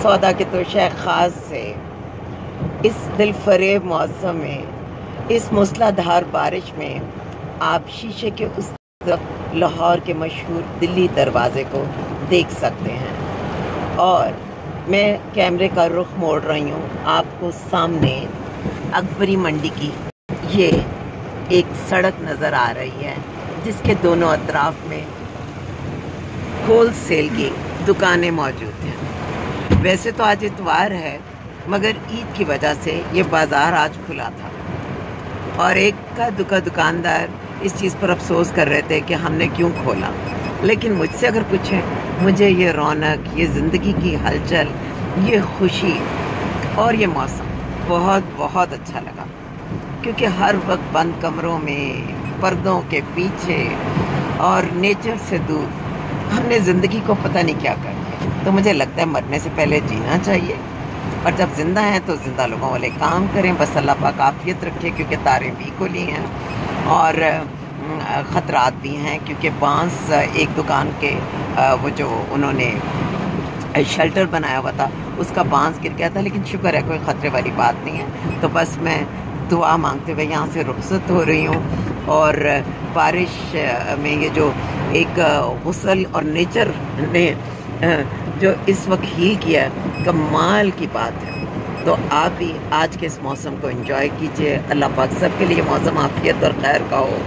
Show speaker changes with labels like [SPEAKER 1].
[SPEAKER 1] सौदा के तोशा ख़ास से इस दिलफरेब मौसम में, इस मूसलाधार बारिश में आप शीशे के उस तरफ लाहौर के मशहूर दिल्ली दरवाज़े को देख सकते हैं। और मैं कैमरे का रुख मोड़ रही हूँ, आपको सामने अकबरी मंडी की ये एक सड़क नज़र आ रही है जिसके दोनों अतराफ में होल सेल की दुकानें मौजूद हैं। वैसे तो आज इतवार है, मगर ईद की वजह से ये बाज़ार आज खुला था और एक का दुकानदार इस चीज़ पर अफसोस कर रहे थे कि हमने क्यों खोला। लेकिन मुझसे अगर पूछें, मुझे ये रौनक, ये ज़िंदगी की हलचल, ये खुशी और ये मौसम बहुत बहुत अच्छा लगा, क्योंकि हर वक्त बंद कमरों में, पर्दों के पीछे और नेचर से दूर हमने ज़िंदगी को पता नहीं क्या कर दिया। तो मुझे लगता है मरने से पहले जीना चाहिए, और जब जिंदा हैं तो जिंदा लोगों वाले काम करें। बस अल्लाह पाक आफियत रखे, क्योंकि तारें भी खुली हैं और ख़तरात भी हैं, क्योंकि बांस एक दुकान के वो जो उन्होंने शेल्टर बनाया हुआ था उसका बांस गिर गया था, लेकिन शुक्र है कोई ख़तरे वाली बात नहीं है। तो बस मैं दुआ मांगते हुए यहाँ से रुखसत हो रही हूँ। और बारिश में ये जो एक गुस्ल और नेचर ने जो इस वक्त हील किया, कमाल की बात है। तो आप भी आज के इस मौसम को एंजॉय कीजिए। अल्लाह पाक सबके लिए मौसम आफियत और खैर का हो।